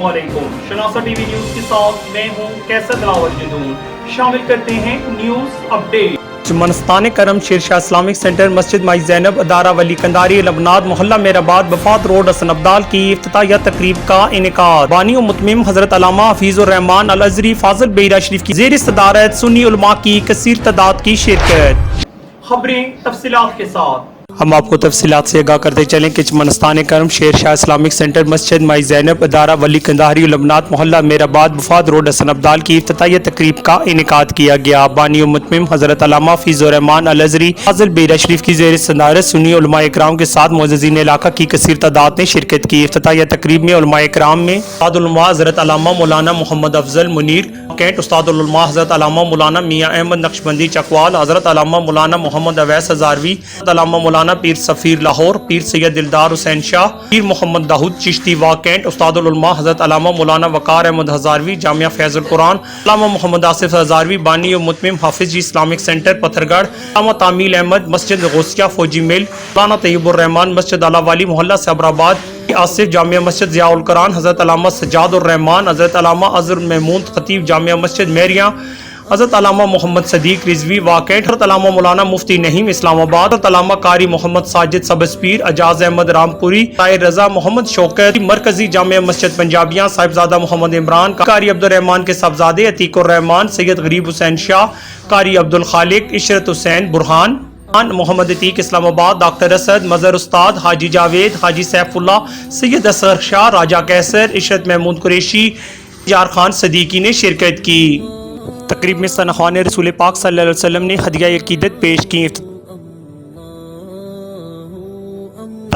अस्सलामुअलैकुम। शनासा TV news के साथ मैं हूं कैसर दिलावर जदून। शामिल करते हैं न्यूज अपडेट। मनस्तान करम शेरशाह इस्लामिक सेंटर मस्जिद माई ज़ैनब अदारा वली कंदारी लबनाद मोहल्ला मेराबाद वफात रोड हसन अब्दाल की इफ्तिताहिया तकरीब का इनेकाद। बानी मुतमिम हजरत अल्लामा हफीजुर रहमान अल अज़री फाजिल बेरा शरीफ की ज़ेर सदारत सुन्नी उलमा की कसीर तादाद की शिरकत। खबरें तफसीलात के साथ। हम आपको तफसीलात से आगाह करते चलें कि मनस्तान करम शेरशाह इस्लामिक सेंटर मस्जिद माई ज़ैनब अदारा वली कंदारी लबनाद मोहल्ला मेराबाद वफात रोड हसन अब्दाल की इफ्तिताहिया तकरीब का इनेकाद किया गया। बानी मुतमिम हजरत अल्लामा हफीजुर रहमान अल अज़री फाजिल बेरा शरीफ की ज़ेर सदारत सुन्नी उलमा इकराम के साथ मुअज़्ज़िज़ीन इलाका की कसीर तादाद ने शिरकत की। इफ्तिताहिया तकरीब में उलमा इकराम में उस्ताद उलमा हजरत अल्लामा मौलाना मोहम्मद अफजल मुनीर कैंट, उस्ताद उलमा हजरत अल्लामा मौलाना मियाँ अहमद नक्शबंदी चकवाल, हजरत अल्लामा मौलाना मोहम्मद अवैस हज़ारवी, अल्लामा मौलाना पीर सफ़ीर लाहौर, पीर सैयद दिलदार हुसैन शाह, पीर मोहम्मद दाऊद चिश्ती वा कैंट, उस्ताद उलमा हजरत अल्लामा मौलाना वकार अहमद हज़ारवी जामिया फैज़ुल कुरान, अल्लामा मोहम्मद आसिफ हज़ारवी बानी मुतमिम हाफिज जी इस्लामिक सेंटर पत्थरगढ़, अल्लामा तामील अहमद मस्जिद गौसिया फौजी मिल, मौलाना तैयबुर रहमान मस्जिद अलावाली मोहल्ला सैबराबाद, आसिफ जामिया मस्जिद ज़ियाउल कुरान, हज़रत अल्लामा सज्जादुर रहमान, हज़रत अल्लामा अज़र महमूद खतीब जामिया मस्जिद मेरिया, हज़रत अल्लामा मोहम्मद सदीक रिजवी वाक़ेट, हज़रत अल्लामा मौलाना मुफ्ती नहीम इस्लामाबाद, हज़रत अल्लामा कारी मोहम्मद साजिद सबस्पीर, अजाज अहमद रामपुरी, ताहिर रज़ा मोहम्मद शौकत मरकज़ी जामिया मस्जिद पंजाबियाँ, साहिबजादा मोहम्मद इमरान, कारी अब्दुल रहमान के साहबजादे अतीकुर रहमान, सैयद गरीब हुसैन शाह, कारी अब्दुल खालिक, इशरत हुसैन बुरहान, मोहम्मद अतीक इस्लामाबाद, डॉक्टर असद मजहर उस्ताद, हाजी जावेद, हाजी सैफुल्ला, सैयद असगर शाह, राजा कैसर, इशरत महमूद कुरैशी, जार खान सदीकी ने शिरकत की। तकरीब में सनख़वान रसूल पाक सल्लल्लाहु अलैहि वसल्लम ने हदिया अक़ीदत पेश की।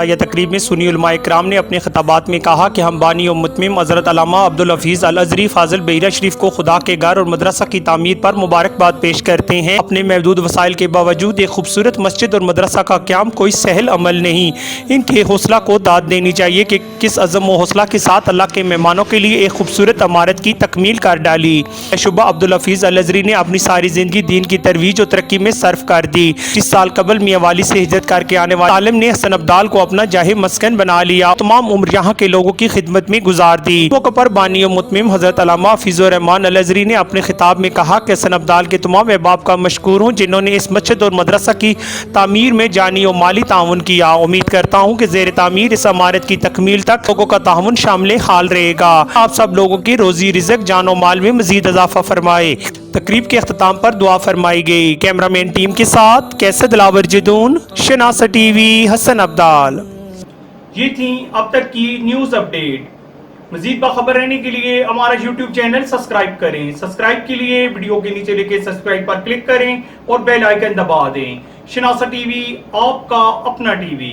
यह तकरीब में सुन्नी उलमा इकराम ने अपने खिताबात में कहा कि हम बानी और मुतमिम हज़रत अल्लामा अब्दुल हफीज़ अल अज़री फाजिल बेरा शरीफ को खुदा के घर और मदरसा की तामीर पर मुबारकबाद पेश करते हैं। अपने महदूद वसाइल के बावजूद एक खूबसूरत मस्जिद और मदरसा का क़याम कोई सहल अमल नहीं। इनके हौसला को दाद देनी चाहिए कि किस अज़म व हौसला के साथ अल्लाह के मेहमानों के लिए एक खूबसूरत इमारत की तकमील कर डाली। शुबा अब्दुल हफीज़ अल अज़री ने अपनी सारी ज़िंदगी दीन की तरवीज और तरक्की में सर्फ कर दी। 30 साल कबल मियाँ वाली से हिजरत करके आने वाले आलिम ने हसन अब्दाल को अपना जाहे मस्कन बना लिया। तमाम उम्र यहाँ के लोगों की खिदमत में गुजार दी। मौके पर बानी मुतमिम हजरत अल्लामा हफीजुर रहमान अल अज़री ने अपने खिताब में कहा कि हसन अब्दाल के तमाम अहबाब का मशकूर हूँ जिन्होंने इस मस्जिद और मदरसा की तामीर में जानी और माली ताउन किया। उम्मीद करता हूँ कि ज़ेर तामीर इस इमारत की तकमील तक लोगों का ताउन शामिल हाल रहेगा। आप सब लोगों की रोजी रिज़्क जान और माल में मजीद इजाफा फरमाए। तकरीब के अख्ताम पर दुआ फरमाई गई। कैमरामैन टीम के साथ कैसर दिलावर जदून, शनासा टीवी, हसन अब्दाल। ये थी अब तक की न्यूज अपडेट। मजीद बाखबर रहने के लिए हमारा YouTube चैनल सब्सक्राइब करें। सब्सक्राइब के लिए वीडियो के नीचे लिखे सब्सक्राइब पर क्लिक करें और बेल आइकन दबा दें। शनासा टीवी, आपका अपना टीवी।